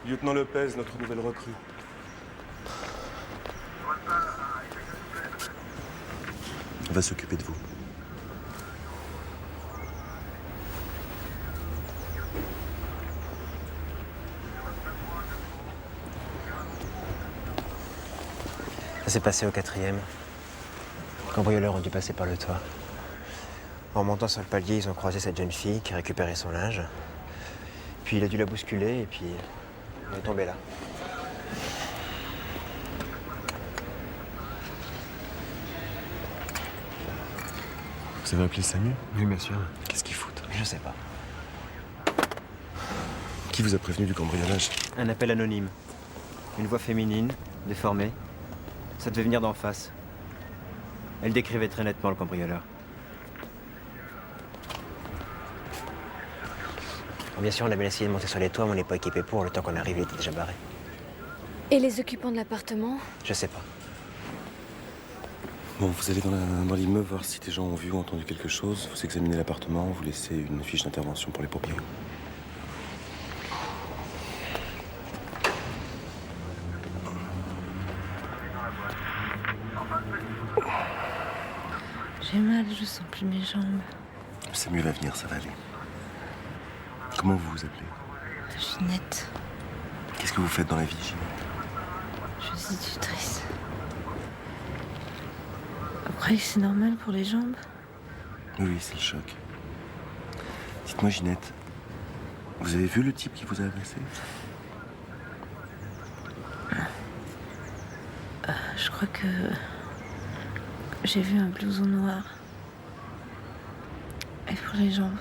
Lieutenant Lopez, notre nouvelle recrue. On va s'occuper de vous. Ça s'est passé au 4e. Les cambrioleurs ont dû passer par le toit. En montant sur le palier, ils ont croisé cette jeune fille qui récupérait son linge. Puis il a dû la bousculer et puis elle est tombée là. Vous avez appelé SAMU? Oui, bien sûr. Qu'est-ce qu'ils foutent? Je sais pas. Qui vous a prévenu du cambriolage? Un appel anonyme. Une voix féminine, déformée. Ça devait venir d'en face. Elle décrivait très nettement le cambrioleur. Bon, bien sûr, on avait essayé de monter sur les toits, mais on n'est pas équipé pour. Le temps qu'on arrive, il était déjà barré. Et les occupants de l'appartement? Je sais pas. Bon, vous allez dans l'immeuble voir si des gens ont vu ou entendu quelque chose. Vous examinez l'appartement, vous laissez une fiche d'intervention pour les pompiers. J'ai mal, je sens plus mes jambes. SAMU va venir, ça va aller. Comment vous vous appelez? Ginette, Qu'est-ce que vous faites dans la vie, Ginette? je suis tutrice. Vous croyez que c'est normal pour les jambes? Oui, c'est le choc. Dites-moi, Ginette, vous avez vu le type qui vous a agressé? Je crois que j'ai vu un blouson noir. Et pour les jambes,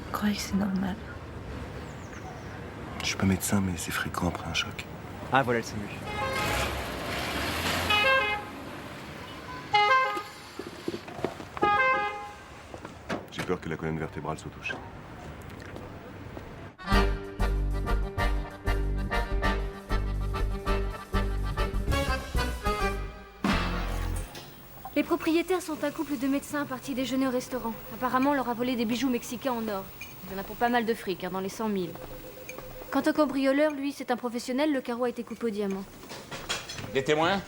vous croyez que c'est normal? Je suis pas médecin, mais c'est fréquent après un choc. Ah, voilà le SAMU. J'ai peur que la colonne vertébrale soit touchée. Les propriétaires sont un couple de médecins partis déjeuner au restaurant. Apparemment, on leur a volé des bijoux mexicains en or. Il y en a pour pas mal de fric, dans les 100 000. Quant au cambrioleur, lui, c'est un professionnel, le carreau a été coupé au diamant. Des témoins?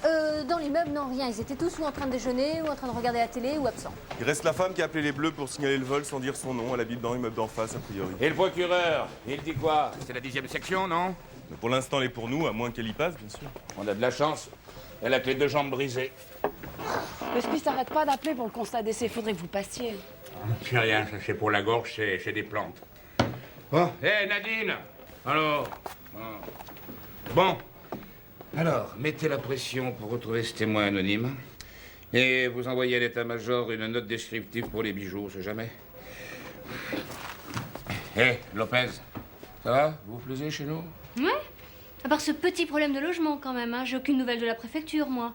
Dans l'immeuble, non, rien. Ils étaient tous ou en train de déjeuner, ou en train de regarder la télé, ou absents. Il reste la femme qui a appelé les Bleus pour signaler le vol sans dire son nom. Elle habite dans l'immeuble d'en face, a priori. Et le procureur? Il dit quoi? C'est la 10e section, non? Mais pour l'instant, elle est pour nous, à moins qu'elle y passe, bien sûr. On a de la chance. Elle a que les 2 jambes brisées. Le SPIC n'arrête pas d'appeler pour le constat d'essai. Faudrait que vous passiez. C'est rien, ça c'est pour la gorge, c'est des plantes. Bon, hé Nadine! Alors? Bon. Alors, mettez la pression pour retrouver ce témoin anonyme. Et vous envoyez à l'état-major une note descriptive pour les bijoux, on sait jamais. Hé, Lopez, ça va? Vous vous plaisez chez nous? Ouais. À part ce petit problème de logement, quand même, hein. J'ai aucune nouvelle de la préfecture, moi.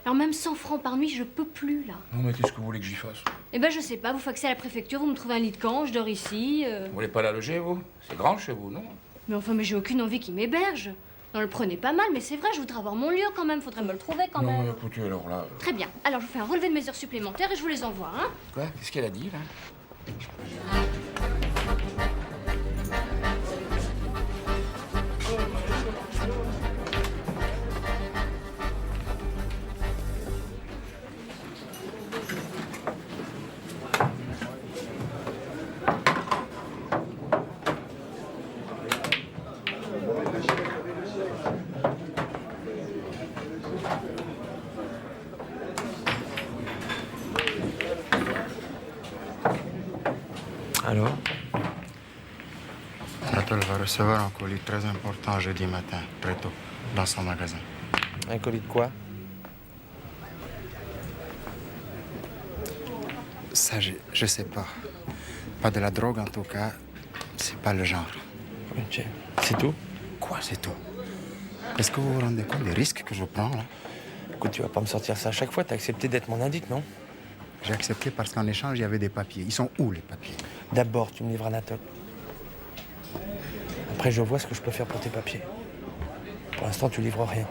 Alors même 100 francs par nuit, je peux plus, là. Non, mais qu'est-ce que vous voulez que j'y fasse? Eh ben, je sais pas. Vous faxez à la préfecture, vous me trouvez un lit de camp, je dors ici. Vous voulez pas la loger, vous? C'est grand chez vous, non? Mais enfin, mais j'ai aucune envie qu'il m'héberge. Non, le prenez pas mal, mais c'est vrai, je voudrais avoir mon lieu quand même. Faudrait me le trouver quand Non, même. mais écoutez, alors là... Très bien. Alors, je vous fais un relevé de mes heures supplémentaires et je vous les envoie, hein. Quoi? Qu'est-ce qu'elle a dit, là? Alors? Natal va recevoir un colis très important jeudi matin, très tôt, dans son magasin. Un colis de quoi? Ça, je sais pas. Pas de la drogue, en tout cas. C'est pas le genre. Ok. C'est tout? Quoi, c'est tout? Est-ce que vous vous rendez compte des risques que je prends, là? Écoute, tu vas pas me sortir ça à chaque fois. T'as accepté d'être mon indique, non? J'ai accepté parce qu'en échange, il y avait des papiers. Ils sont où, les papiers? D'abord, tu me livres Anatole. Après, je vois ce que je peux faire pour tes papiers. Pour l'instant, tu livres rien.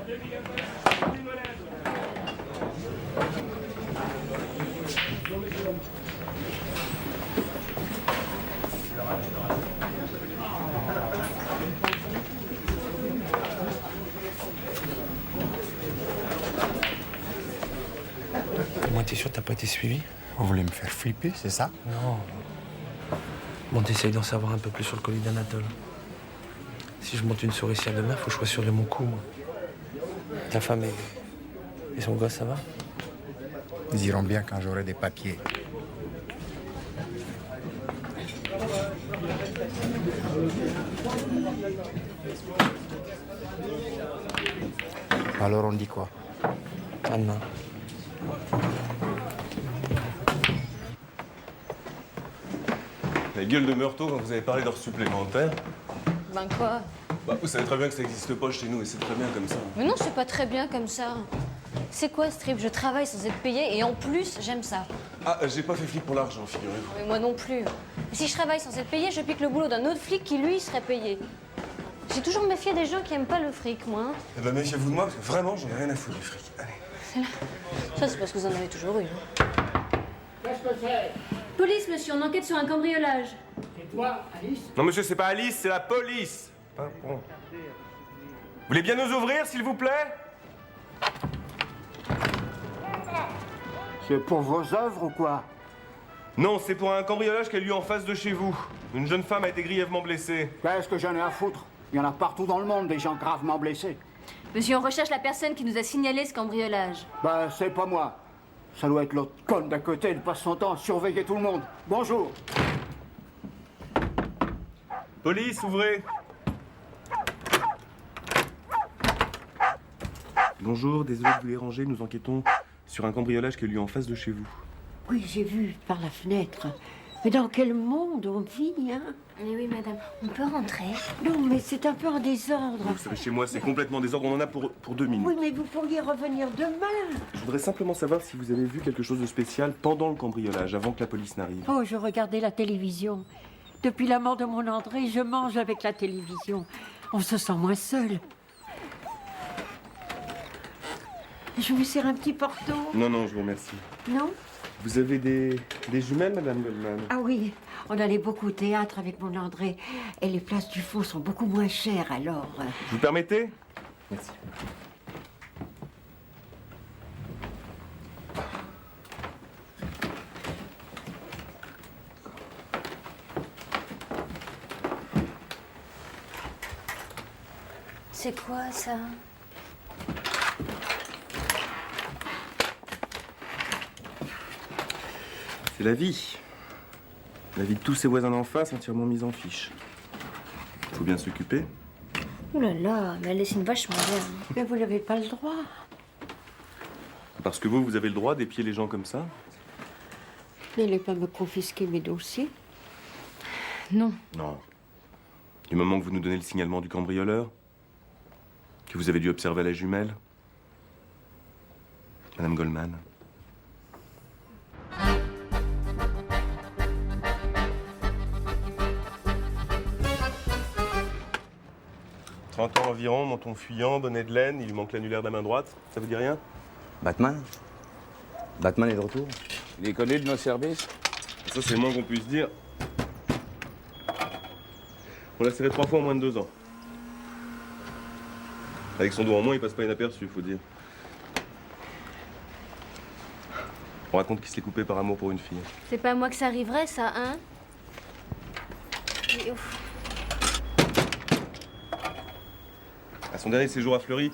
t'es sûr que t'as pas été suivi? Vous voulez me faire flipper, c'est ça? Non. Bon, t'essayes d'en savoir un peu plus sur le colis d'Anatole. Si je monte une souricière demain, faut que je sois sûr de mon coup, moi. Ta femme et son gosse, ça va? Ils iront bien quand j'aurai des papiers. Alors on dit quoi? À demain. La gueule de Meurthaud quand vous avez parlé d'heures supplémentaires. Ben quoi? Bah, vous savez très bien que ça n'existe pas chez nous et c'est très bien comme ça. Mais non, c'est pas très bien comme ça. C'est quoi ce trip? Je travaille sans être payée et en plus, j'aime ça. Ah, j'ai pas fait flic pour l'argent, figurez-vous. Mais moi non plus. Et si je travaille sans être payée, je pique le boulot d'un autre flic qui, lui, serait payé. J'ai toujours méfié des gens qui aiment pas le fric, moi. Hein. Eh ben, méfiez-vous de moi, parce que vraiment, j'en ai rien à foutre du fric. Allez. Ça, c'est parce que vous en avez toujours eu. Hein. Qu'est-ce que c'est? Police, monsieur, on enquête sur un cambriolage. Non, monsieur, c'est pas Alice, c'est la police. Ah, bon. Vous voulez bien nous ouvrir, s'il vous plaît? C'est pour vos œuvres ou quoi? Non, c'est pour un cambriolage qui a lieu en face de chez vous. Une jeune femme a été grièvement blessée. Qu'est-ce que j'en ai à foutre? Il y en a partout dans le monde, des gens gravement blessés. Monsieur, on recherche la personne qui nous a signalé ce cambriolage. Ben, c'est pas moi. Ça doit être l'autre conne d'à côté, il passe son temps à surveiller tout le monde. Bonjour. Police, ouvrez. Bonjour, désolé de vous déranger, nous enquêtons sur un cambriolage qui a lieu en face de chez vous. Oui, j'ai vu par la fenêtre. Mais dans quel monde on vit, hein? Mais oui, madame, on peut rentrer? Non, mais c'est un peu en désordre. Vous savez, chez moi, c'est complètement désordre, on en a pour 2 minutes. Oui, mais vous pourriez revenir demain. Je voudrais simplement savoir si vous avez vu quelque chose de spécial pendant le cambriolage, avant que la police n'arrive. Oh, je regardais la télévision. Depuis la mort de mon André, je mange avec la télévision. On se sent moins seul. Je vous sers un petit porto? Non, non, je vous remercie. Non? Vous avez des jumelles, Madame Goldman? Ah oui, on allait beaucoup au théâtre avec mon André. Et les places du fond sont beaucoup moins chères, alors... Vous permettez? Merci. C'est quoi, ça? C'est la vie. La vie de tous ses voisins d'en face, entièrement mise en fiche. Faut bien s'occuper. Ouh là là, mais elle dessine vachement bien. Mais vous n'avez pas le droit. Parce que vous avez le droit d'épier les gens comme ça? N'allez pas me confisquer mes dossiers. Non. Non. Du moment que vous nous donnez le signalement du cambrioleur, que vous avez dû observer la jumelle, Madame Goldman. « 30 ans environ, menton fuyant, bonnet de laine, il lui manque l'annulaire de la main droite. Ça vous dit rien? Batman? Batman est de retour? Il est connu de nos services? Ça, c'est le moins qu'on puisse dire. On l'a serré 3 fois en moins de 2 ans. Avec son dos en moins, il passe pas inaperçu, faut dire. On raconte qu'il se l'est coupé par amour pour une fille. C'est pas à moi que ça arriverait, ça, hein? Et ouf. À son dernier séjour à Fleury,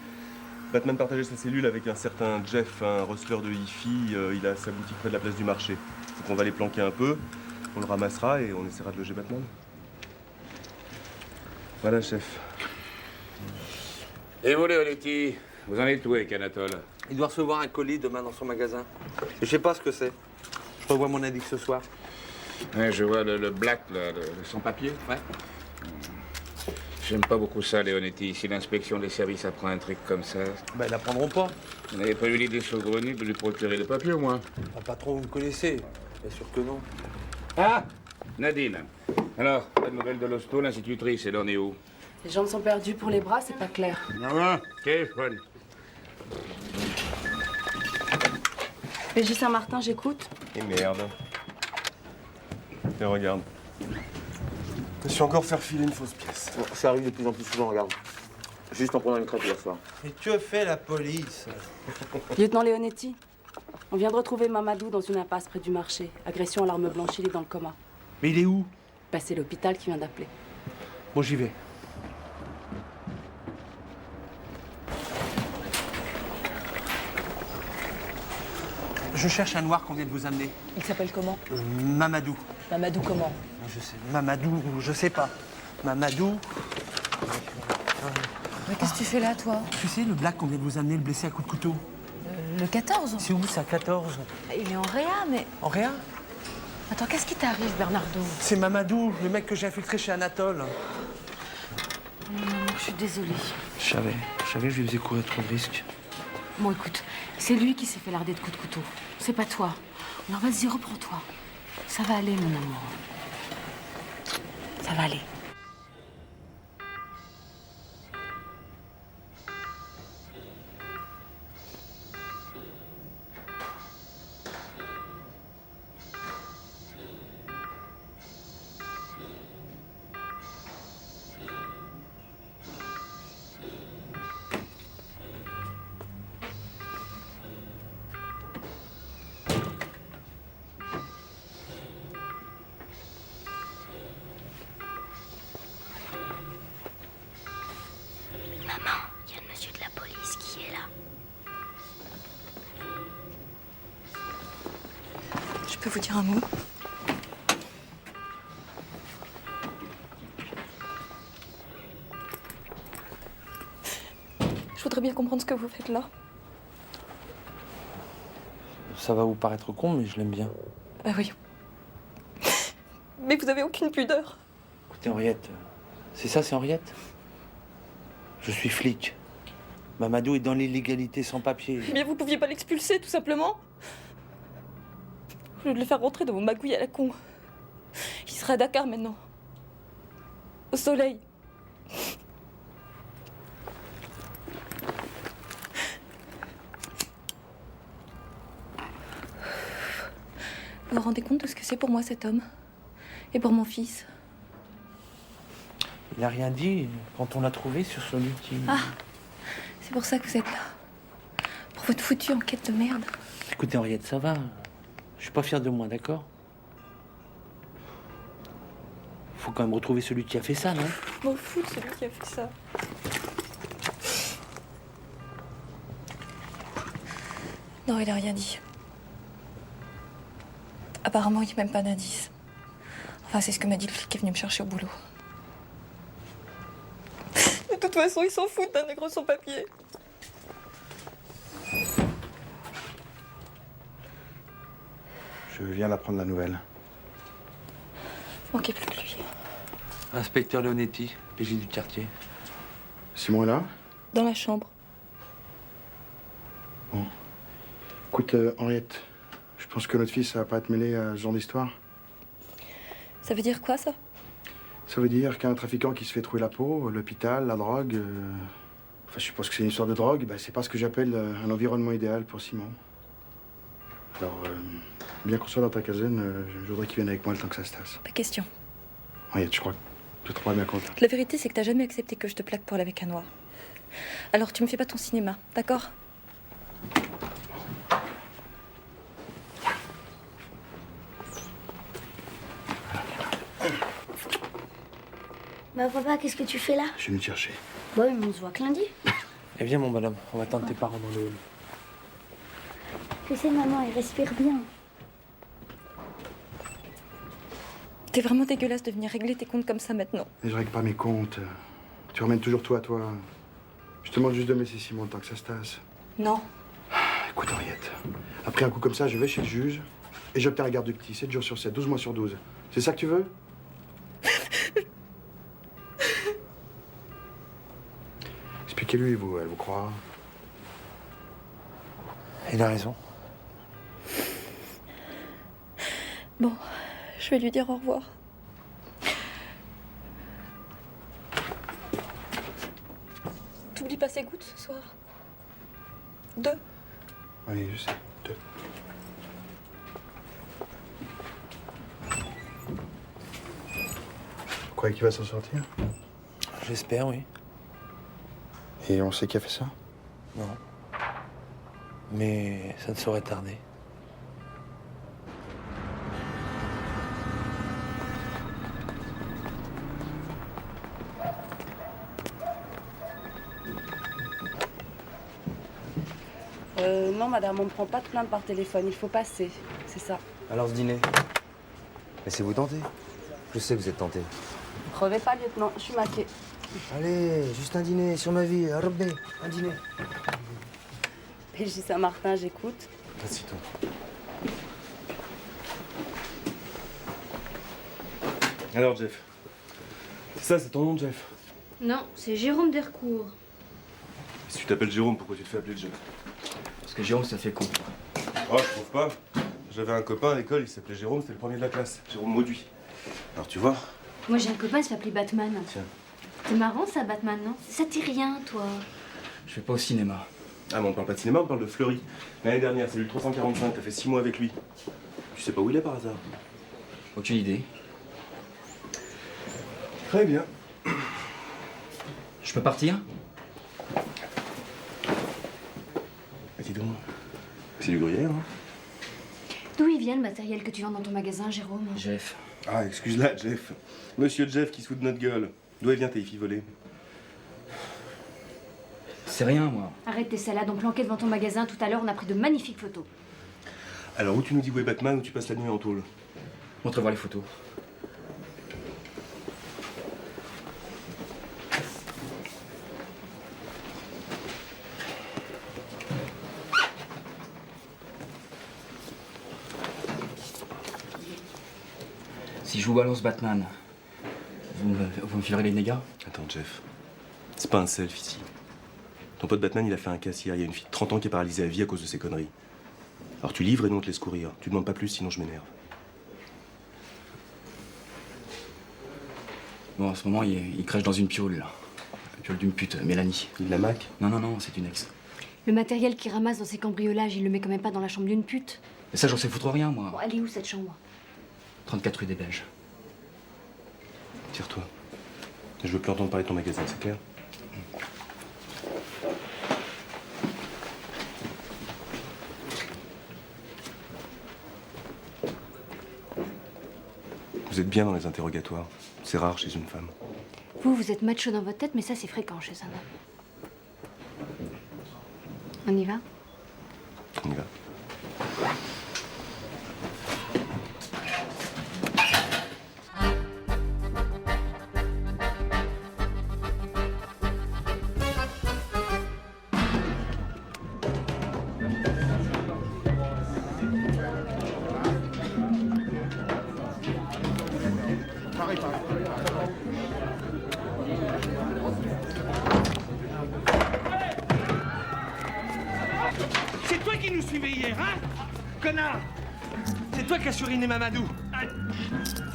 Batman partageait sa cellule avec un certain Jeff, un receleur de hi-fi. Il a sa boutique près de la place du marché. Faut qu'on va les planquer un peu, on le ramassera et on essaiera de loger Batman. Voilà, chef. Et vous, Léonetti, vous en êtes où avec Anatole? Il doit recevoir un colis demain dans son magasin. Et je sais pas ce que c'est. Je revois mon indice ce soir. Ouais, je vois le black, là, le sans-papier. Ouais. J'aime pas beaucoup ça, Léonetti. Si l'inspection des services apprend un truc comme ça... Ben, ils l'apprendront pas. Vous n'avez pas eu l'idée saugrenue de lui procurer le papier, au moins? Ah, patron, vous me connaissez. Bien sûr que non. Ah, Nadine. Alors, pas de nouvelles de l'hosto, l'institutrice, elle en est où? Les jambes sont perdues pour les bras, c'est pas clair. Ah, téléphone. PJ Saint-Martin, j'écoute. Et merde. Et regarde. Je suis encore faire filer une fausse pièce. Bon, ça arrive de plus en plus souvent, regarde. Juste en prenant une crêpe hier soir. Mais que fait la police? Lieutenant Leonetti, On vient de retrouver Mamadou dans une impasse près du marché. Agression à l'arme blanche, il est dans le coma. Mais il est où? Bah, c'est l'hôpital qui vient d'appeler. Bon, j'y vais. Je cherche un noir qu'on vient de vous amener. Il s'appelle comment? Mamadou. Mamadou comment? Je sais. Mamadou, je sais pas. Mamadou. Mais qu'est-ce que tu fais là, toi? Tu sais, le black qu'on vient de vous amener, le blessé à coups de couteau. Le 14? C'est où ça, 14? Il est en réa, mais... En réa? Attends, qu'est-ce qui t'arrive, Bernardo? C'est Mamadou, le mec que j'ai infiltré chez Anatole. Je suis désolée. Je savais, je lui faisais courir trop de risques. Bon, écoute, c'est lui qui s'est fait larder de coups de couteau. C'est pas toi. Alors vas-y, reprends-toi. Ça va aller, mon amour. Ça va aller. Je peux vous dire un mot? Je voudrais bien comprendre ce que vous faites là. Ça va vous paraître con, mais je l'aime bien. Bah oui. Mais vous avez aucune pudeur. Écoutez, Henriette, c'est ça, c'est Henriette? Je suis flic. Mamadou est dans l'illégalité sans papier. Mais vous pouviez pas l'expulser, tout simplement? Au lieu de le faire rentrer dans vos magouilles à la con. Il serait à Dakar maintenant. Au soleil. Vous vous rendez compte de ce que c'est pour moi, cet homme? Et pour mon fils? Il n'a rien dit quand on l'a trouvé sur son outil. Ah, c'est pour ça que vous êtes là. Pour votre foutue enquête de merde. Écoutez, Henriette, ça va. Je suis pas fier de moi, d'accord? Faut quand même retrouver celui qui a fait ça, non? Je m'en fous de celui qui a fait ça. Non, il a rien dit. Apparemment, il n'y a même pas d'indice. Enfin, c'est ce que m'a dit le flic qui est venu me chercher au boulot. De toute façon, ils s'en foutent d'un nègre sans papier. Je viens d'apprendre la nouvelle. Manquait plus que lui. Inspecteur Leonetti, PJ du quartier. Simon est là? Dans la chambre. Bon. Écoute, Henriette, je pense que notre fils va pas être mêlé à ce genre d'histoire. Ça veut dire quoi, ça? Ça veut dire qu'un trafiquant qui se fait trouer la peau, l'hôpital, la drogue... Enfin, je suppose que c'est une histoire de drogue. Ben, c'est pas ce que j'appelle un environnement idéal pour Simon. Alors, bien qu'on soit dans ta caserne, je voudrais qu'il vienne avec moi le temps que ça se tasse. Pas question. Henriette, je crois que tu te trouves bien compte. La vérité, c'est que t'as jamais accepté que je te plaque pour aller avec un noir. Alors, tu me fais pas ton cinéma, d'accord? Bah papa, qu'est-ce que tu fais là? Je suis venu te chercher. Bah oui, mais on se voit que lundi. Eh viens, mon bonhomme, on va attendre tes parents dans le hall. Tu sais, maman, il respire bien. T'es vraiment dégueulasse de venir régler tes comptes comme ça maintenant. Mais je règle pas mes comptes. Tu ramènes toujours tout à toi. Je te demande juste de me laisser Simon le temps que ça se tasse. Non. Écoute, Henriette, après un coup comme ça, je vais chez le juge et j'obtiens la garde du petit, 7 jours sur 7, 12 mois sur 12. C'est ça que tu veux? Expliquez-lui, elle vous croit. Il a raison. Bon, je vais lui dire au revoir. T'oublies pas ses gouttes ce soir? 2. Oui, je sais. 2. Vous croyez qu'il va s'en sortir? J'espère, oui. Et on sait qui a fait ça? Non. Mais ça ne saurait tarder. Non, madame, on ne prend pas de plainte par téléphone. Il faut passer. C'est ça. Alors ce dîner, laissez-vous tenter. Je sais que vous êtes tenté. Crevez pas, lieutenant. Je suis maquée. Allez, juste un dîner, sur ma vie, Robé, un dîner. PJ Saint-Martin, j'écoute. Assis-toi. Alors, Jeff. C'est ça, c'est ton nom, Jeff? Non, c'est Jérôme Dercourt. Si tu t'appelles Jérôme, pourquoi tu te fais appeler Jeff? Parce que Jérôme, ça fait con. Oh, je trouve pas. J'avais un copain à l'école, il s'appelait Jérôme, c'était le premier de la classe. Jérôme Mauduit. Alors, tu vois? Moi, j'ai un copain, il s'appelait Batman. Tiens. C'est marrant, ça, Batman, non? Ça t'est rien, toi. Je vais pas au cinéma. Ah, mais on parle pas de cinéma, on parle de Fleury. L'année dernière, c'est le 345, t'as fait 6 mois avec lui. Tu sais pas où il est par hasard? Aucune idée. Très bien. Je peux partir? Dis donc, c'est du gruyère, hein? D'où il vient le matériel que tu vends dans ton magasin, Jérôme? Jeff. Ah, excuse-la, Jeff. Monsieur Jeff qui se fout de notre gueule. D'où elle vient tes filles volées? C'est rien, moi. Arrête tes salades, on planquait devant ton magasin. Tout à l'heure, on a pris de magnifiques photos. Alors, ou tu nous dis où est Batman, ou tu passes la nuit en tôle. Montre voir les photos. Si je vous balance Batman, vous me filerez les négas? Attends, Jeff. C'est pas un self ici. Ton pote Batman, il a fait un casse hier. Il y a une fille de 30 ans qui est paralysée à vie à cause de ses conneries. Alors tu livres et non on te laisse courir. Tu demandes pas plus, sinon je m'énerve. Bon, en ce moment, il crèche dans une piole, là. La piole d'une pute, Mélanie. Il la maque? Non, c'est une ex. Le matériel qu'il ramasse dans ses cambriolages, il le met quand même pas dans la chambre d'une pute. Mais ça, j'en sais foutre rien, moi. Bon, elle est où, cette chambre? 34 rue des Belges. Tire-toi. Je veux plus entendre parler de ton magasin, c'est clair? Vous êtes bien dans les interrogatoires. C'est rare chez une femme. Vous êtes macho dans votre tête, mais ça, c'est fréquent chez un homme. On y va? On y va. C'est toi qui nous suivais hier, hein? Connard! C'est toi qui as suriné Mamadou.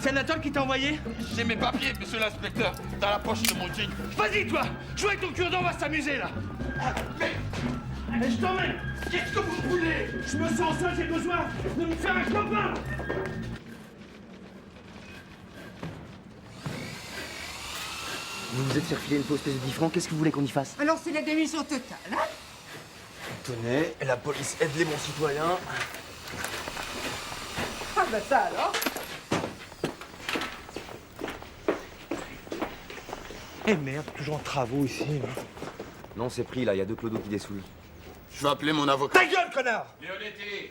C'est Anatole qui t'a envoyé? J'ai mes papiers, monsieur l'inspecteur, dans la poche de mon jean. Vas-y, toi! Joue avec ton cure-dent, on va s'amuser, là! Mais je t'emmène! Qu'est-ce que vous voulez? Je me sens seul, j'ai besoin de me faire un copain! Vous vous êtes fait refiler une fausse pièce de 10 francs, qu'est-ce que vous voulez qu'on y fasse? Alors c'est la démission totale, hein? Tenez, la police aide les bons citoyens. Ah bah ça alors? Eh merde, toujours en travaux ici. Non, c'est pris là, il y a 2 clodos qui dessoulent. Je vais appeler mon avocat. Ta gueule, connard! Leonetti,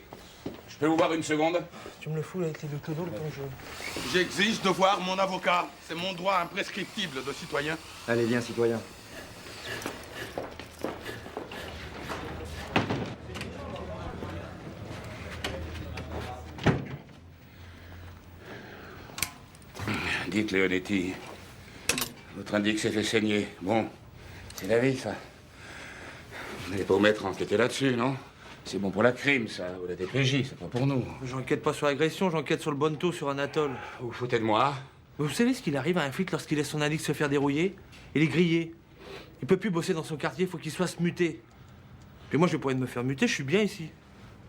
je peux vous voir une seconde? Tu me le fous là, avec les 2 clodos, le temps je... J'exige de voir mon avocat. C'est mon droit imprescriptible de citoyen. Allez, viens, citoyen. Dites, Leonetti, votre indique s'est fait saigner. Bon, c'est la vie, ça. Vous n'allez pas vous mettre à enquêter là-dessus, non? C'est bon pour la crime, ça, ou la DPJ, c'est pas pour nous. J'enquête pas sur l'agression, j'enquête sur le bonneto sur Anatole. Vous foutez de moi? Vous savez ce qu'il arrive à un flic lorsqu'il laisse son indique se faire dérouiller? Il est grillé. Il peut plus bosser dans son quartier, il faut qu'il se fasse muter. Puis moi, je vais pas me faire muter, je suis bien ici.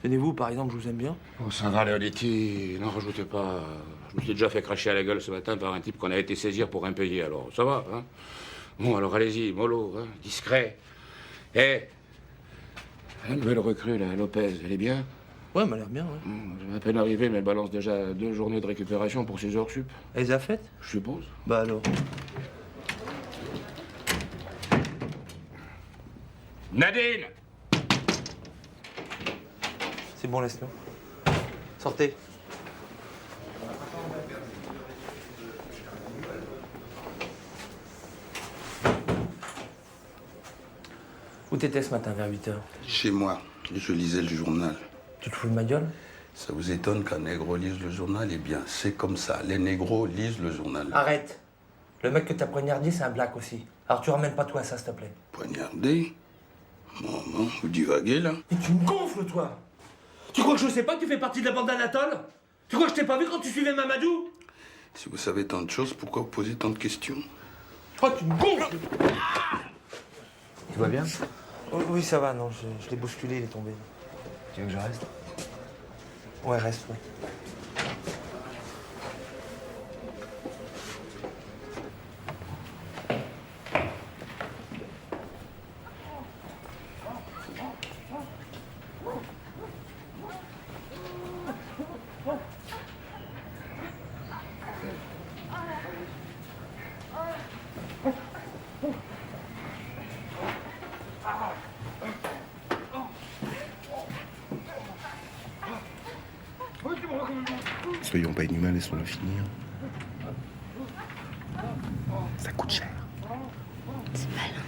Tenez-vous, par exemple, je vous aime bien. Oh, ça va, Leonetti, n'en rajoutez pas. Je me suis déjà fait cracher à la gueule ce matin par un type qu'on a été saisir pour impayé, alors ça va, hein? Bon, alors allez-y, mollo, hein, discret. Eh, La nouvelle recrue, là, Lopez, elle est bien? Ouais, elle m'a l'air bien, ouais. Elle est à peine arrivée, mais elle balance déjà 2 journées de récupération pour 6 heures sup. Elle les a faites? Je suppose. Bah alors. Nadine! C'est bon, laisse-le. Sortez. Où t'étais ce matin vers 8h? Chez moi, je lisais le journal. Tu te fous de ma gueule? Ça vous étonne qu'un négro lise le journal? Eh bien, c'est comme ça. Les négros lisent le journal. Arrête. Le mec que t'as poignardé, c'est un black aussi. Alors tu ramènes pas tout à ça, s'il te plaît. Poignardé? Maman, vous divaguez, là? Mais tu me gonfles, toi! Tu crois que je sais pas que tu fais partie de la bande d'Anatole? Tu crois que je t'ai pas vu quand tu suivais Mamadou? Si vous savez tant de choses, pourquoi vous posez tant de questions? Oh, tu me gonfles! Tu vas bien? Oui, ça va, non, je l'ai bousculé, il est tombé. Tu veux que je reste? Ouais, reste, ouais. Soyons pas inhumains, laissons-le finir. Ça coûte cher. C'est malin.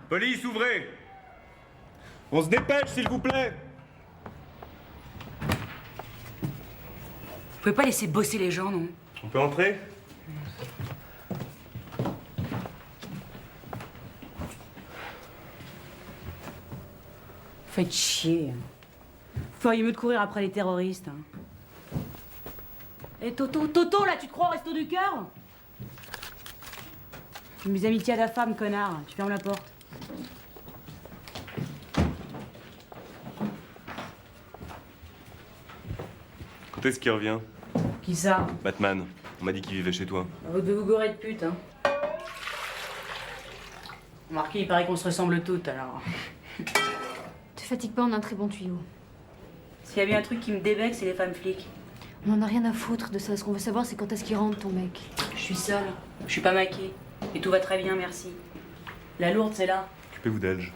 Police, ouvrez! On se dépêche, s'il vous plaît! Vous pouvez pas laisser bosser les gens, non? On peut entrer? Faites chier. Vous feriez mieux de courir après les terroristes. Hein. Et Toto, là, tu te crois au resto du cœur? Mes amitiés à ta femme, connard. Tu fermes la porte. Quand est-ce qu'il revient? Qui ça? Batman. On m'a dit qu'il vivait chez toi. Vous devez vous gourer de pute, hein. Remarquez, il paraît qu'on se ressemble toutes, alors. Te fatigue pas, on a un très bon tuyau. S'il y a bien un truc qui me débecque, c'est les femmes flics. On en a rien à foutre de ça. Ce qu'on veut savoir, c'est quand est-ce qu'il rentre, ton mec. Je suis seule. Je suis pas maquée. Et tout va très bien, merci. La lourde, c'est là. Occupez-vous d'Elge.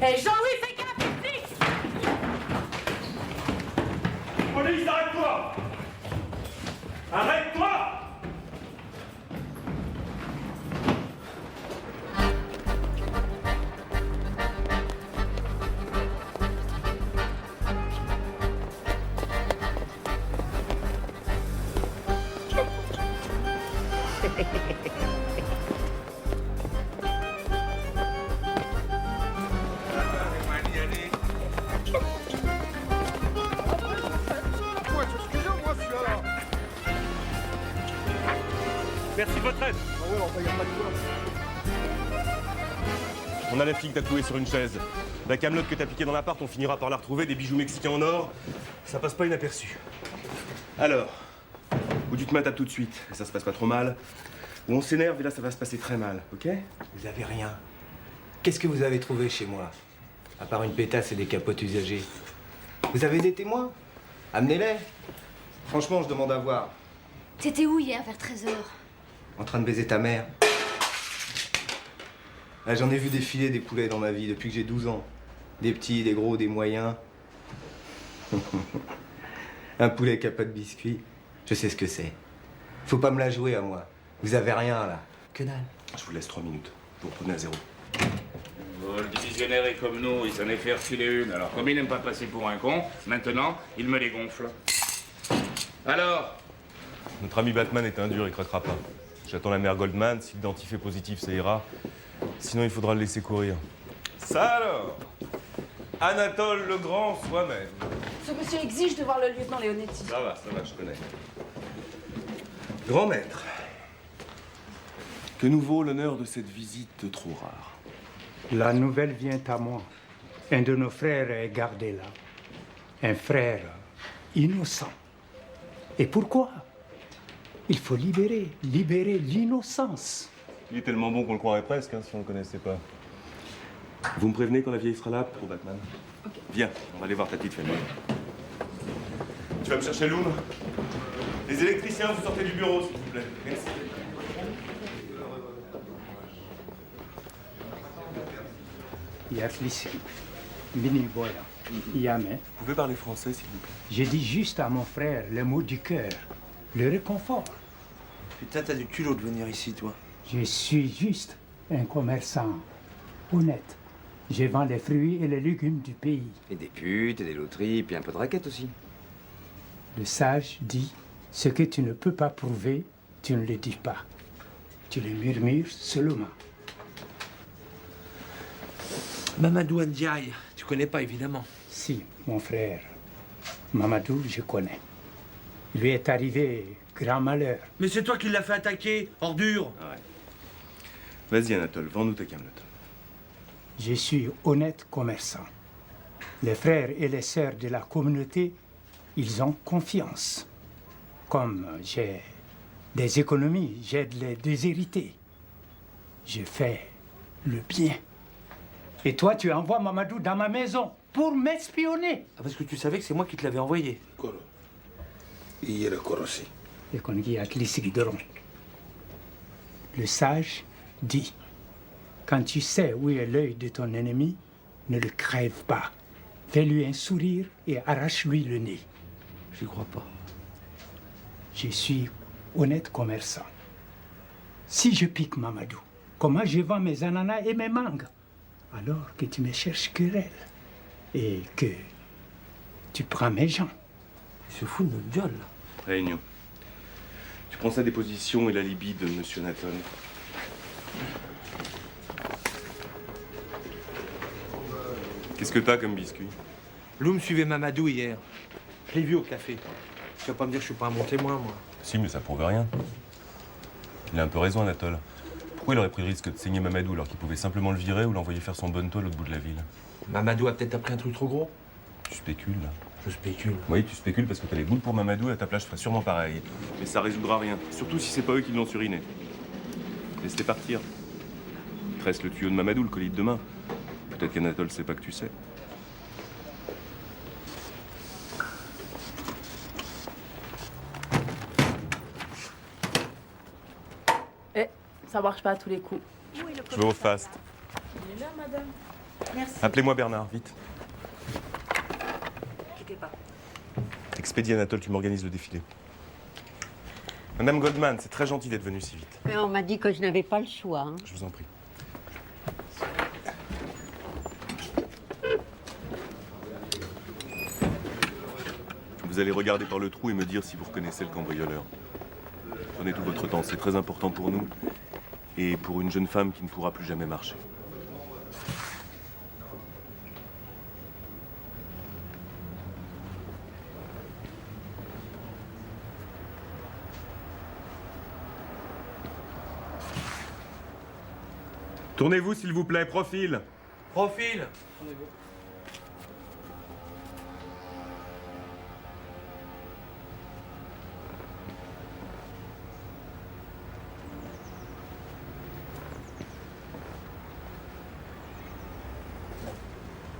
Hé, Jean-Louis, fais gaffe, les flics! Police, arrête-toi! Arrête-toi! Merci de votre aide. On a la fille que t'as clouée sur une chaise. La camelote que t'as piquée dans l'appart, on finira par la retrouver. Des bijoux mexicains en or. Ça passe pas inaperçu. Alors, ou tu te mates tout de suite, et ça se passe pas trop mal, ou on s'énerve et là ça va se passer très mal, ok? Vous avez rien. Qu'est-ce que vous avez trouvé chez moi? À part une pétasse et des capotes usagées. Vous avez des témoins? Amenez-les. Franchement, je demande à voir. T'étais où hier vers 13h? En train de baiser ta mère. Ah, j'en ai vu défiler des poulets dans ma vie depuis que j'ai 12 ans. Des petits, des gros, des moyens. Un poulet qui a pas de biscuit. Je sais ce que c'est. Faut pas me la jouer à moi. Vous avez rien là. Que dalle. Je vous laisse 3 minutes. Vous reprenez à zéro. Oh, le divisionnaire est comme nous, il s'en est fait refiler une. Alors, comme il n'aime pas passer pour un con, maintenant, il me les gonfle. Alors? Notre ami Batman est un dur, il craquera pas. J'attends la mère Goldman, s'il identifie positif, ça ira. Sinon, il faudra le laisser courir. Ça alors? Anatole le Grand soi-même. Ce monsieur exige de voir le lieutenant Leonetti. Ça va, je connais. Grand maître, que nous vaut l'honneur de cette visite trop rare? La nouvelle vient à moi. Un de nos frères est gardé là. Un frère innocent. Et pourquoi? Il faut libérer l'innocence. Il est tellement bon qu'on le croirait presque, hein, si on le connaissait pas. Vous me prévenez quand la vieille sera là pour Batman? Viens, on va aller voir ta petite famille. Tu vas me chercher Loom? Les électriciens, vous sortez du bureau, s'il vous plaît. Merci. Yatlisi, Mini Boya, Yame. Vous pouvez parler français, s'il vous plaît? Je dis juste à mon frère le mot du cœur, le réconfort. Putain, t'as du culot de venir ici, toi. Je suis juste un commerçant honnête. Je vends les fruits et les légumes du pays. Et des putes, et des loteries, puis un peu de raquettes aussi. Le sage dit, ce que tu ne peux pas prouver, tu ne le dis pas. Tu le murmures seulement. Mamadou Ndiaye, tu connais pas, évidemment. Si, mon frère. Mamadou, je connais. Il lui est arrivé grand malheur. Mais c'est toi qui l'as fait attaquer, ordure. Ouais. Vas-y, Anatole, vends-nous ta camelote. Je suis honnête commerçant. Les frères et les sœurs de la communauté, ils ont confiance. Comme j'ai des économies, j'aide les déshérités. Je fais le bien. Et toi, tu envoies Mamadou dans ma maison pour m'espionner. Ah, parce que tu savais que c'est moi qui te l'avais envoyé. Le sage dit, quand tu sais où est l'œil de ton ennemi, ne le crève pas. Fais-lui un sourire et arrache-lui le nez. J'y crois pas. Je suis honnête commerçant. Si je pique Mamadou, comment je vends mes ananas et mes mangues? Alors que tu me cherches querelle et que tu prends mes gens. Il se fout de notre gueule. Réunion. Tu prends sa déposition et la libye de Monsieur Nathan. Qu'est-ce que t'as comme biscuit? Loum suivait Mamadou hier. Je l'ai vu au café. Tu vas pas me dire que je suis pas un bon témoin, moi. Si, mais ça prouve rien. Il a un peu raison, Anatole. Pourquoi il aurait pris le risque de saigner Mamadou alors qu'il pouvait simplement le virer ou l'envoyer faire son bonne toile au bout de la ville? Mamadou a peut-être appris un truc trop gros. Tu spécules, là. Je spécule. Oui, tu spécules parce que t'as les boules pour Mamadou et à ta place, je ferais sûrement pareil. Mais ça résoudra rien. Surtout si c'est pas eux qui l'ont suriné. Laisse-les partir. Il te reste le tuyau de Mamadou, le colis de demain. Peut-être qu'Anatole sait pas que tu sais. Ça marche pas à tous les coups. Je vais au fast. Il est là, madame. Merci. Appelez-moi Bernard, vite. Quittez pas. Expédie Anatole, tu m'organises le défilé. Madame Goldman, c'est très gentil d'être venue si vite. Mais on m'a dit que je n'avais pas le choix. Hein. Je vous en prie. Vous allez regarder par le trou et me dire si vous reconnaissez le cambrioleur. Prenez tout votre temps, c'est très important pour nous et pour une jeune femme qui ne pourra plus jamais marcher. Tournez-vous, s'il vous plaît, profil. Profil.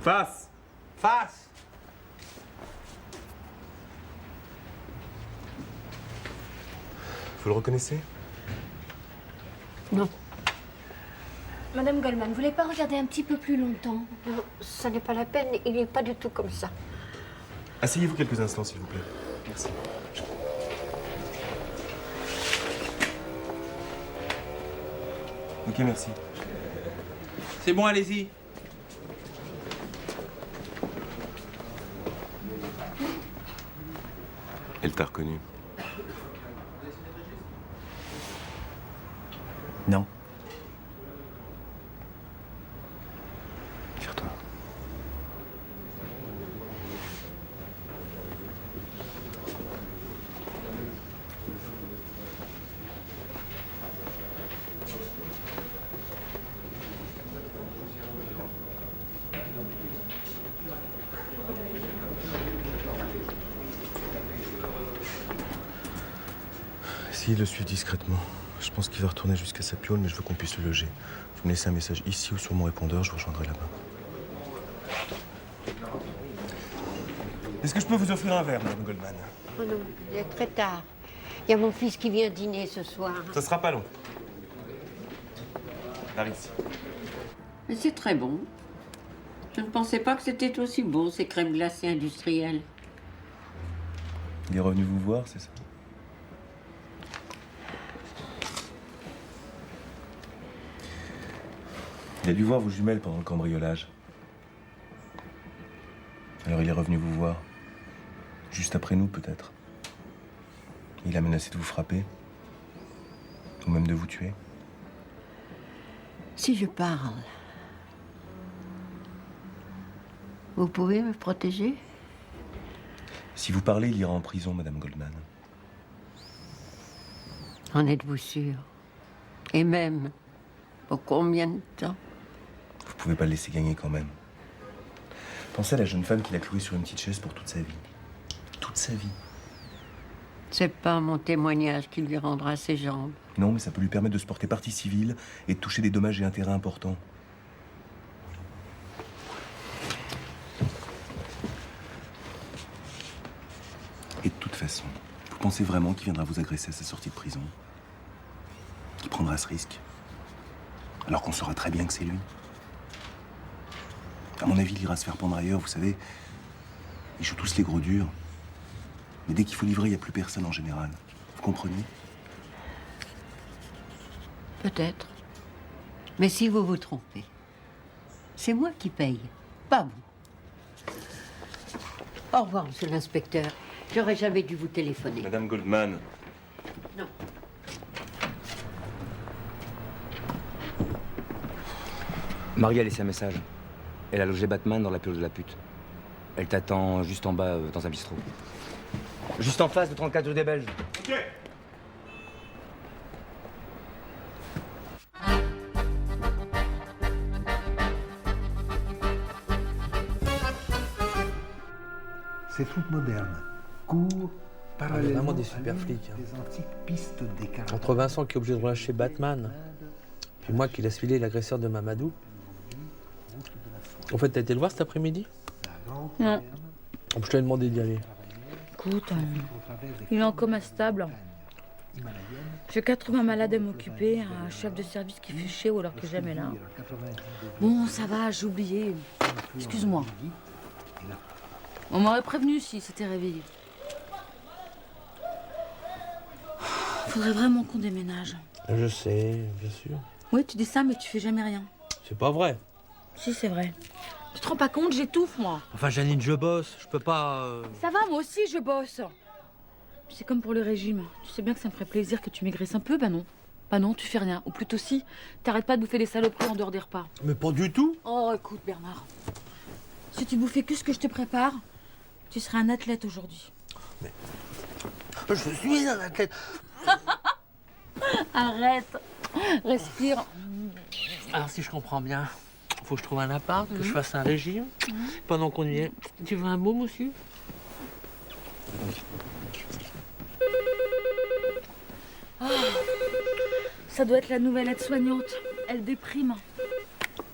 Face. Face. Vous le reconnaissez? Non. Madame Goldman, vous voulez pas regarder un petit peu plus longtemps? Non, ça n'est pas la peine, il n'est pas du tout comme ça. Asseyez-vous quelques instants, s'il vous plaît. Merci. Ok, merci. C'est bon, allez-y. Elle t'a reconnu. Non. Tire-toi. essayez de le suivre discrètement. Je pense qu'il va retourner jusqu'à sa piole, mais je veux qu'on puisse le loger. Vous me laissez un message ici ou sur mon répondeur, je vous rejoindrai là-bas. Est-ce que je peux vous offrir un verre, Madame Goldman? Oh non, il est très tard. Il y a mon fils qui vient dîner ce soir. Ça sera pas long. Par ici. Mais c'est très bon. Je ne pensais pas que c'était aussi bon, ces crèmes glacées industrielles. Il est revenu vous voir, c'est ça? Il a dû voir vos jumelles pendant le cambriolage. Alors il est revenu vous voir. Juste après nous, peut-être. Il a menacé de vous frapper. Ou même de vous tuer. Si je parle, vous pouvez me protéger? Si vous parlez, il ira en prison, Madame Goldman. En êtes-vous sûr? Et même, pour combien de temps? Vous pouvez pas le laisser gagner quand même. Pensez à la jeune femme qu'il a clouée sur une petite chaise pour toute sa vie. Toute sa vie. C'est pas mon témoignage qui lui rendra ses jambes. Non, mais ça peut lui permettre de se porter partie civile et de toucher des dommages et intérêts importants. Et de toute façon, vous pensez vraiment qu'il viendra vous agresser à sa sortie de prison? Qu'il prendra ce risque? Alors qu'on saura très bien que c'est lui. À mon avis, il ira se faire pendre ailleurs, vous savez. Ils jouent tous les gros durs. Mais dès qu'il faut livrer, il n'y a plus personne en général. Vous comprenez? Peut-être. Mais si vous vous trompez, c'est moi qui paye, pas vous. Au revoir, monsieur l'inspecteur. J'aurais jamais dû vous téléphoner. Madame Goldman. Non. Marie a laissé un message. Elle a logé Batman dans la piole de la pute. Elle t'attend juste en bas, dans un bistrot. Juste en face de 34 rue des Belges. Ok. Ces troupes modernes courent parallèlement vraiment des super flics. des antiques pistes d'écarlate. Entre Vincent qui est obligé de relâcher Batman, puis moi qui laisse filer l'agresseur de Mamadou. En fait, t'as été le voir cet après-midi? Non. Je t'avais demandé d'y aller. Écoute, il est en coma stable. J'ai 80 malades à m'occuper, un chef de service qui fait chier alors que jamais là. Bon, ça va, j'ai oublié. Excuse-moi. On m'aurait prévenu si c'était réveillé. Faudrait vraiment qu'on déménage. Je sais, bien sûr. Oui, tu dis ça, mais tu fais jamais rien. C'est pas vrai. Si, c'est vrai. Tu te rends pas compte, j'étouffe, moi. Enfin, Janine, je bosse. Je peux pas... Ça va, moi aussi, je bosse. C'est comme pour le régime. Tu sais bien que ça me ferait plaisir que tu maigrisses un peu, bah non. Bah non, tu fais rien. Ou plutôt si, t'arrêtes pas de bouffer des saloperies en dehors des repas. Mais pas du tout. Oh, écoute, Bernard. Si tu bouffais que ce que je te prépare, tu serais un athlète aujourd'hui. Mais... Je suis un athlète. Arrête. Respire. Alors, si je comprends bien, faut que je trouve un appart, que je fasse un régime. Pendant qu'on y est, tu veux un môme aussi? Oh, ça doit être la nouvelle aide-soignante. Elle déprime.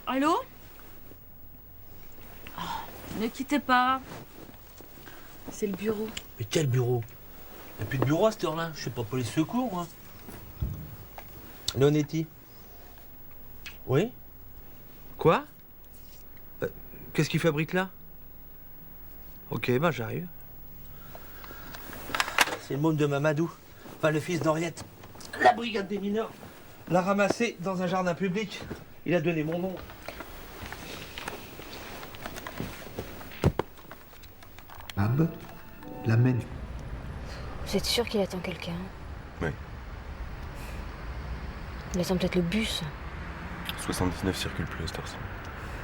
Allô? Oh, ne quittez pas. C'est le bureau. Mais quel bureau? Il n'y a plus de bureau à cette heure-là. Je sais pas pour les secours, moi. Leonetti? Oui? Quoi? Qu'est-ce qu'il fabrique là? Ok, ben j'arrive. C'est le môme de Mamadou. Enfin, le fils d'Henriette. La brigade des mineurs l'a ramassé dans un jardin public. Il a donné mon nom. Mab l'amène. Vous êtes sûr qu'il attend quelqu'un? Oui. Il attend peut-être le bus. 79 circule plus à cette heure-ci.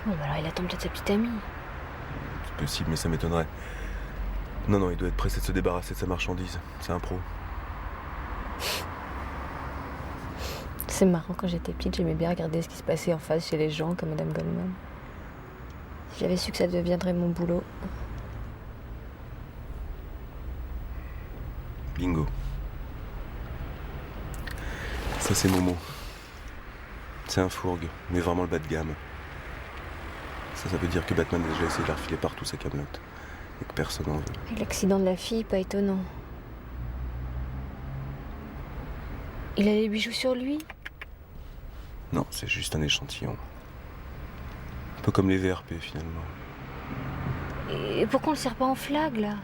Bon, bah alors il attend peut-être sa petite amie. C'est possible, mais ça m'étonnerait. Non, il doit être pressé de se débarrasser de sa marchandise. C'est un pro. C'est marrant, quand j'étais petite, j'aimais bien regarder ce qui se passait en face chez les gens comme Madame Goldman. Si j'avais su que ça deviendrait mon boulot. Bingo. Ça, c'est Momo. C'est un fourgue, mais vraiment le bas de gamme. Ça veut dire que Batman a déjà essayé de la refiler partout sa camelote. Et que personne n'en veut. Et l'accident de la fille, pas étonnant. Il a les bijoux sur lui? Non, c'est juste un échantillon. Un peu comme les VRP, finalement. Et pourquoi on le sert pas en flag, là?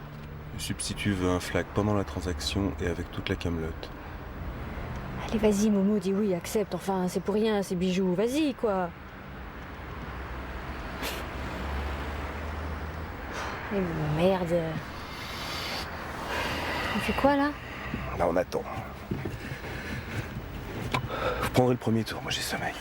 Le substitut veut un flag pendant la transaction et avec toute la camelote. Allez, vas-y, Momo, dis oui, accepte. Enfin, c'est pour rien, ces bijoux. Vas-y, quoi. Mais merde. On fait quoi, là? Là, on attend. Vous prendrez le premier tour, moi j'ai sommeil.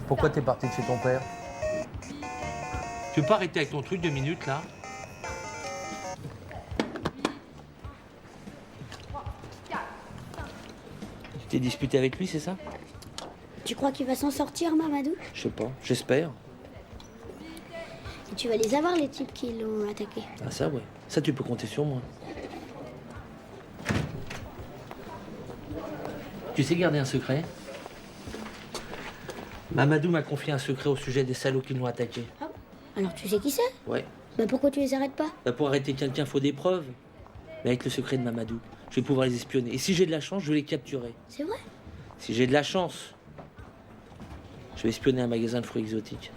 Pourquoi t'es parti de chez ton père? Tu veux pas arrêter avec ton truc 2 minutes, là? Tu t'es disputé avec lui, c'est ça? Tu crois qu'il va s'en sortir, Mamadou? Je sais pas, j'espère. Et tu vas les avoir, les types qui l'ont attaqué. Ah ça, ouais. Ça, tu peux compter sur moi. Tu sais garder un secret? Mamadou m'a confié un secret au sujet des salauds qui l'ont attaqué. Ah, alors tu sais qui c'est? Ouais. Bah pourquoi tu les arrêtes pas? Bah pour arrêter quelqu'un, faut des preuves. Mais avec le secret de Mamadou, je vais pouvoir les espionner. Et si j'ai de la chance, je vais les capturer. C'est vrai? Si j'ai de la chance, je vais espionner un magasin de fruits exotiques.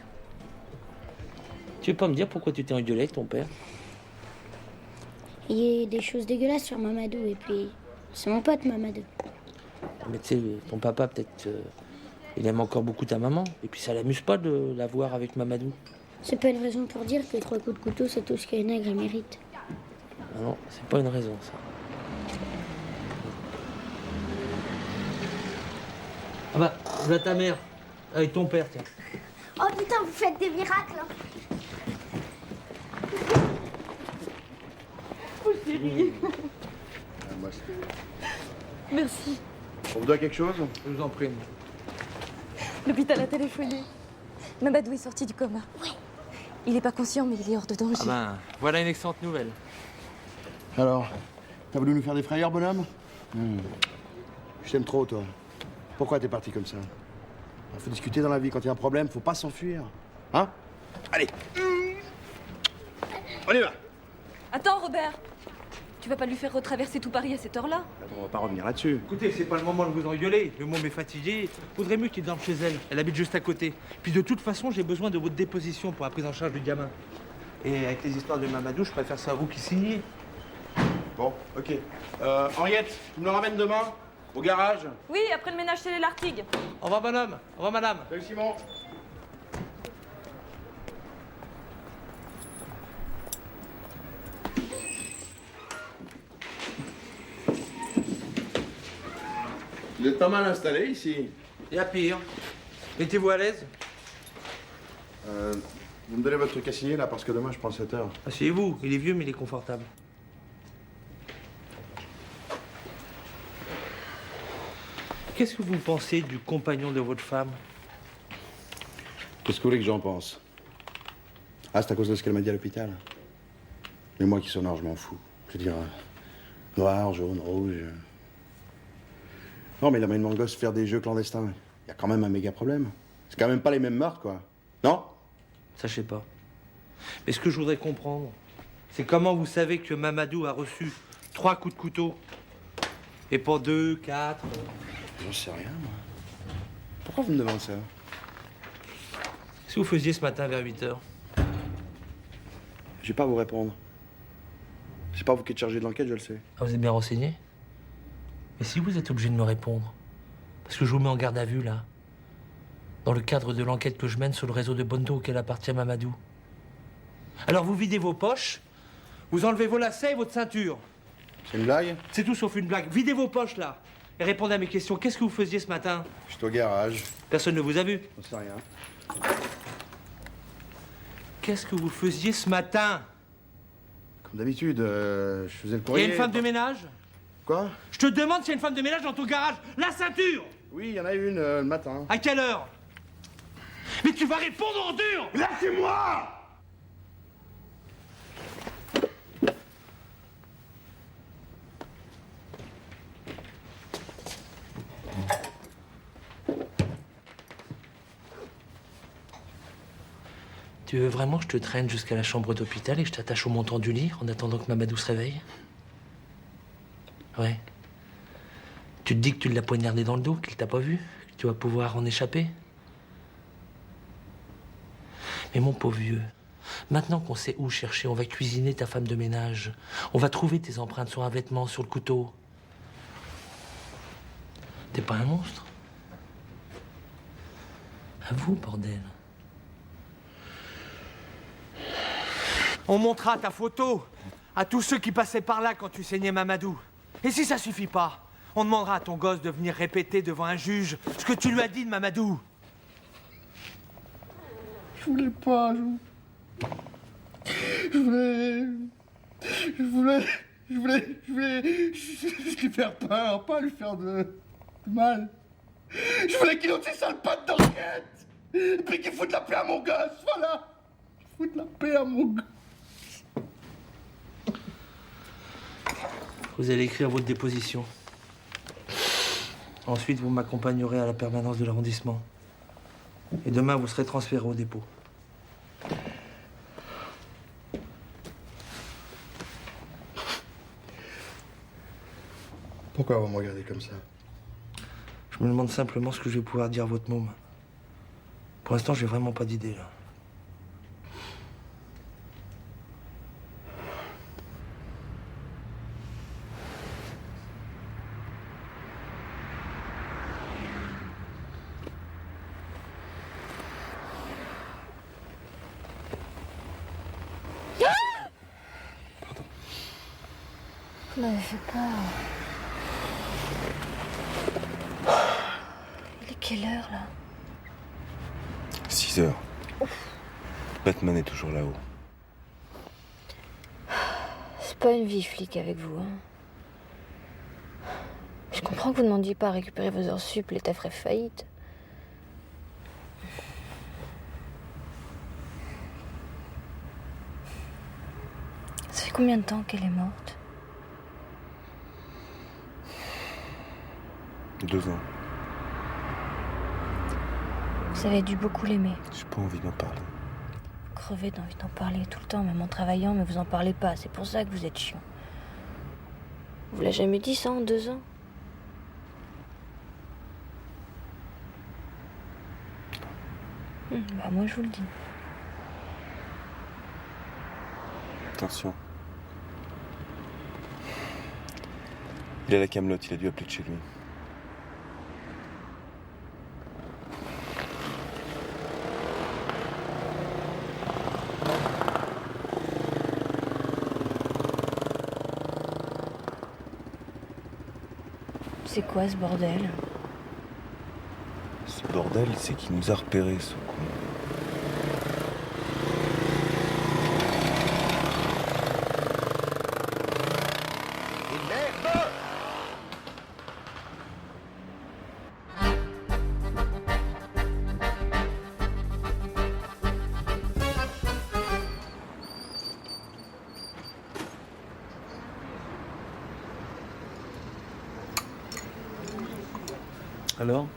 Tu veux pas me dire pourquoi tu t'es engueulé avec ton père? Il y a des choses dégueulasses sur Mamadou et puis c'est mon pote Mamadou. Mais tu sais, ton papa, peut-être, il aime encore beaucoup ta maman. Et puis ça l'amuse pas de la voir avec Mamadou. C'est pas une raison pour dire que 3 coups de couteau, c'est tout ce qu'un nègre mérite. Ah non, c'est pas une raison, ça. Ah bah, voilà ta mère, avec ton père, tiens. Oh putain, vous faites des miracles, hein. Oh chérie. Merci. On vous doit quelque chose? Je vous en prie. L'hôpital a téléphoné. Mamadou est sorti du coma. Oui. Il est pas conscient, mais il est hors de danger. Ah ben, voilà une excellente nouvelle. Alors, t'as voulu nous faire des frayeurs, bonhomme? Je t'aime trop, toi. Pourquoi t'es parti comme ça? Il faut discuter dans la vie. Quand il y a un problème, faut pas s'enfuir. Hein? Allez. On y va. Attends, Robert. Tu vas pas lui faire retraverser tout Paris à cette heure-là? On va pas revenir là-dessus. Écoutez, c'est pas le moment de vous engueuler. Le môme est fatigué. Faudrait mieux qu'il dorme chez elle. Elle habite juste à côté. Puis de toute façon, j'ai besoin de votre déposition pour la prise en charge du gamin. Et avec les histoires de Mamadou, je préfère ça à vous qui signez. Bon, ok. Henriette, tu me le ramènes demain au garage? Oui, après le ménage chez les Lartigues. Au revoir, bonhomme. Au revoir, madame. Salut, Simon. Vous êtes pas mal installé ici. Il y a pire. Mettez-vous à l'aise. Vous me donnez votre truc à signer là parce que demain je prends 7 heures. Asseyez-vous. Il est vieux, mais il est confortable. Qu'est-ce que vous pensez du compagnon de votre femme? Qu'est-ce que vous voulez que j'en pense? Ah, c'est à cause de ce qu'elle m'a dit à l'hôpital. Mais moi qui sonore, je m'en fous. Je veux dire, noir, jaune, rouge. Non, mais il amène mon gosse faire des jeux clandestins. Il y a quand même un méga problème. C'est quand même pas les mêmes meurtres, quoi. Non? Ça, je sais pas. Mais ce que je voudrais comprendre, c'est comment vous savez que Mamadou a reçu 3 coups de couteau et pas 2, 4. J'en sais rien, moi. Pourquoi vous me demandez ça? Qu'est-ce que vous faisiez ce matin vers 8 h? Je vais pas vous répondre. C'est pas vous qui êtes chargé de l'enquête, je le sais. Ah, vous êtes bien renseigné? Mais si vous êtes obligé de me répondre, parce que je vous mets en garde à vue, là, dans le cadre de l'enquête que je mène sur le réseau de Bondo auquel appartient Mamadou. Alors vous videz vos poches, vous enlevez vos lacets et votre ceinture. C'est une blague? C'est tout sauf une blague. Videz vos poches, là, et répondez à mes questions. Qu'est-ce que vous faisiez ce matin? J'étais au garage. Personne ne vous a vu? On sait rien. Qu'est-ce que vous faisiez ce matin? Comme d'habitude, je faisais le Il y courrier. a une femme de ménage? Quoi? Je te demande s'il y a une femme de ménage dans ton garage. La ceinture! Oui, il y en a une le matin. À quelle heure? Mais tu vas répondre en dur! Lâchez-moi! Tu veux vraiment que je te traîne jusqu'à la chambre d'hôpital et que je t'attache au montant du lit en attendant que Mamadou se réveille? Ouais. Tu te dis que tu l'as poignardé dans le dos, qu'il t'a pas vu, que tu vas pouvoir en échapper? Mais mon pauvre vieux, maintenant qu'on sait où chercher, on va cuisiner ta femme de ménage. On va trouver tes empreintes sur un vêtement, sur le couteau. T'es pas un monstre? À vous, bordel. On montrera ta photo à tous ceux qui passaient par là quand tu saignais Mamadou. Et si ça suffit pas, on demandera à ton gosse de venir répéter devant un juge ce que tu lui as dit de Mamadou. Je voulais pas, je voulais lui faire peur, pas lui faire de mal. Je voulais qu'il ôte ses sales pattes d'enquête. Et puis qu'il foute la paix à mon gosse, voilà. Foute la paix à mon gosse. Vous allez écrire votre déposition. Ensuite, vous m'accompagnerez à la permanence de l'arrondissement. Et demain, vous serez transféré au dépôt. Pourquoi vous me regardez comme ça? Je me demande simplement ce que je vais pouvoir dire à votre môme. Pour l'instant, j'ai vraiment pas d'idée, là. Vous m'avez fait peur. Il est quelle heure, là? 6 heures. Batman est toujours là-haut. C'est pas une vie flic avec vous, hein. Je comprends que vous ne demandiez pas à récupérer vos heures sup, l'État ferait faillite. Ça fait combien de temps qu'elle est morte? 2 ans. Vous avez dû beaucoup l'aimer. J'ai pas envie d'en parler. Vous crevez d'envie d'en parler tout le temps, même en travaillant, mais vous en parlez pas. C'est pour ça que vous êtes chiant. Vous l'avez jamais dit ça en 2 ans? Bah moi je vous le dis. Attention. Il a la camelote, il a dû appeler de chez lui. C'est quoi ce bordel? Ce bordel, c'est qu'il nous a repérés, ce con. Alors?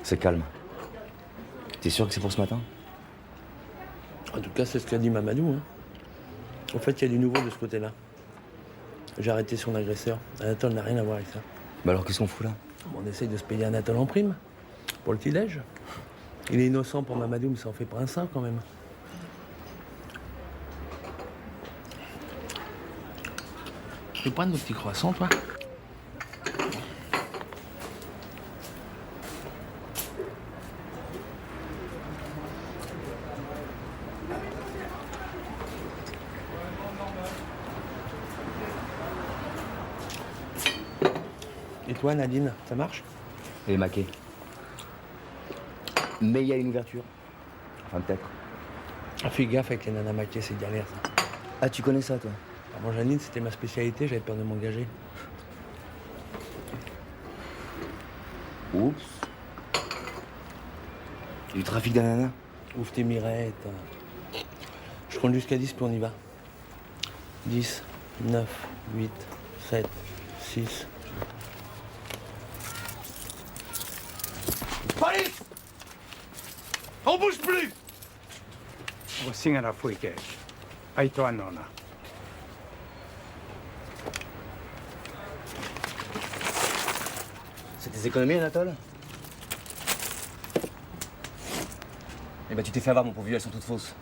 C'est calme. T'es sûr que c'est pour ce matin? En tout cas, c'est ce qu'a dit Mamadou. Hein. En fait, il y a du nouveau de ce côté-là. J'ai arrêté son agresseur. Anatole n'a rien à voir avec ça. Bah alors, qu'est-ce qu'on fout là? On essaye de se payer Anatole en prime. Pour le petit-déj. Il est innocent pour Mamadou, mais ça en fait pas un saint quand même. Tu veux prendre nos petits croissants, toi? Et toi, Nadine, ça marche? Elle est maquée. Mais il y a une ouverture. Enfin, peut-être. Ah, fais gaffe avec les nanas maquées, c'est galère, ça. Ah, tu connais ça, toi? Avant Janine, c'était ma spécialité, j'avais peur de m'engager. Oups. Du trafic d'ananas? Ouvre tes mirettes. Je compte jusqu'à 10 puis on y va. 10, 9, 8, 7, 6. Police! On bouge plus! Osingara fuike. Aito anona. C'est tes économies, Anatole? Eh ben, tu t'es fait avoir, mon pauvre vieux, elles sont toutes fausses.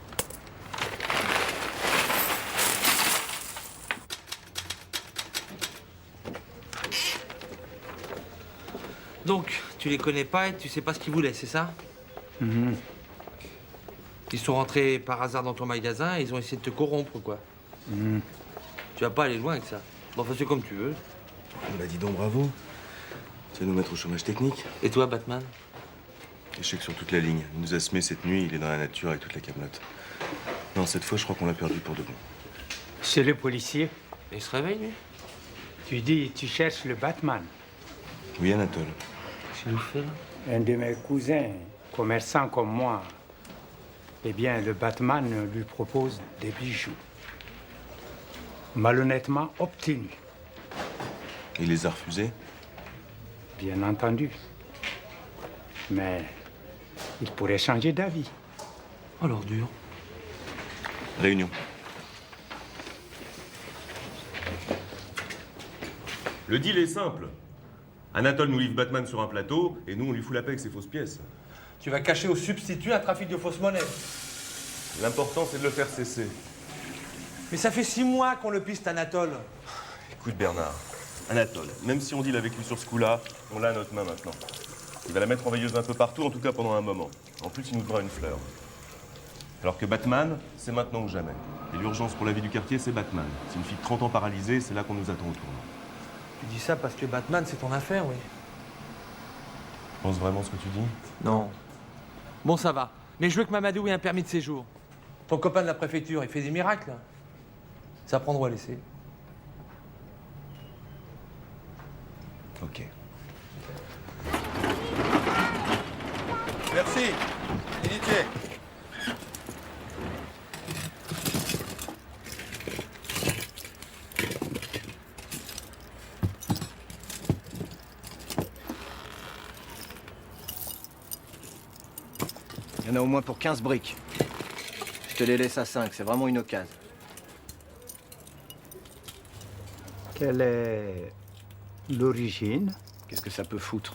Donc, tu les connais pas et tu sais pas ce qu'ils voulaient, c'est ça? Ils sont rentrés par hasard dans ton magasin et ils ont essayé de te corrompre, quoi. Tu vas pas aller loin avec ça. Bon, enfin, c'est comme tu veux. Bah dis donc, bravo. Tu vas nous mettre au chômage technique. Et toi, Batman? Échec sur toute la ligne. Il nous a semé cette nuit, il est dans la nature avec toute la camelote. Non, cette fois, je crois qu'on l'a perdu pour de bon. C'est le policier. Et il se réveille, lui? Tu dis, tu cherches le Batman. Oui, Anatole. Qu'est-ce qu'il nous fait, là? Un de mes cousins, commerçant comme moi, eh bien, le Batman lui propose des bijoux. Malhonnêtement obtenus. Il les a refusés? Bien entendu. Mais il pourrait changer d'avis. Oh, l'ordure. Réunion. Le deal est simple. Anatole nous livre Batman sur un plateau et nous on lui fout la paix avec ses fausses pièces. Tu vas cacher au substitut un trafic de fausses monnaies. L'important c'est de le faire cesser. Mais ça fait 6 mois qu'on le piste, Anatole. Écoute Bernard, Anatole, même si on deal avec lui sur ce coup-là, on l'a à notre main maintenant. Il va la mettre en veilleuse un peu partout, en tout cas pendant un moment. En plus, il nous devra une fleur. Alors que Batman, c'est maintenant ou jamais. Et l'urgence pour la vie du quartier, c'est Batman. C'est une fille de 30 ans paralysée, c'est là qu'on nous attend au tournant. Tu dis ça parce que Batman, c'est ton affaire, oui. Tu penses vraiment ce que tu dis? Non. Bon, ça va. Mais je veux que Mamadou ait un permis de séjour. Ton copain de la préfecture, il fait des miracles. Ça prendra à laisser. Ok. Merci. Initié. Il y en a au moins pour 15 briques. Je te les laisse à 5, c'est vraiment une occasion. Quelle est l'origine? Qu'est-ce que ça peut foutre?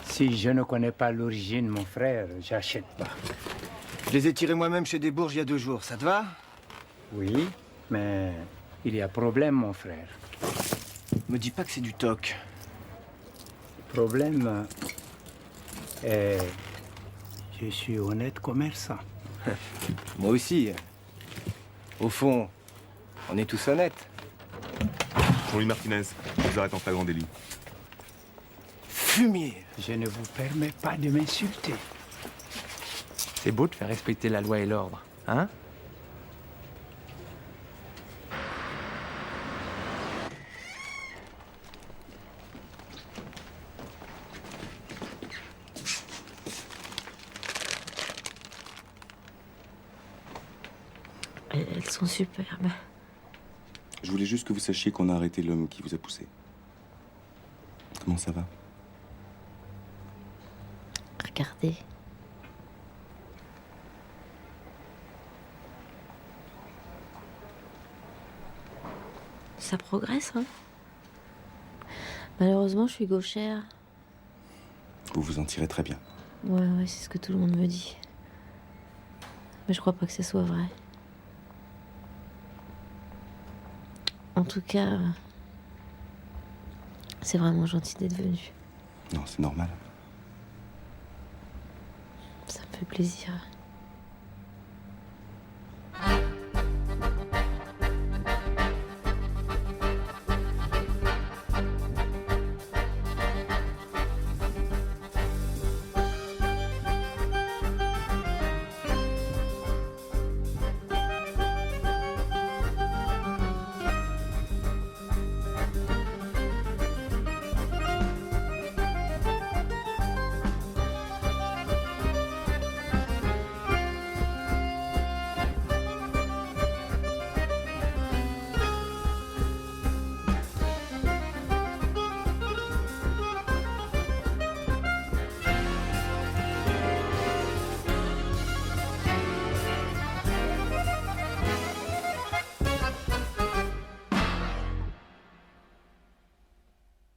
Si je ne connais pas l'origine, mon frère, j'achète pas. Je les ai tirés moi-même chez des Bourges il y a 2 jours, ça te va? Oui, mais il y a problème, mon frère. Me dis pas que c'est du toc. Problème est... Je suis honnête commerçant. Moi aussi. Au fond, on est tous honnêtes. Jean-Louis Martinez, je vous arrête en flagrant délit. Fumier! Je ne vous permets pas de m'insulter. C'est beau de faire respecter la loi et l'ordre, hein? Elles sont superbes. Je voulais juste que vous sachiez qu'on a arrêté l'homme qui vous a poussé. Comment ça va? Regardez. Ça progresse, hein? Malheureusement, je suis gauchère. Vous vous en tirez très bien. Ouais, c'est ce que tout le monde me dit. Mais je crois pas que ce soit vrai. En tout cas, c'est vraiment gentil d'être venu. Non, c'est normal. Ça me fait plaisir.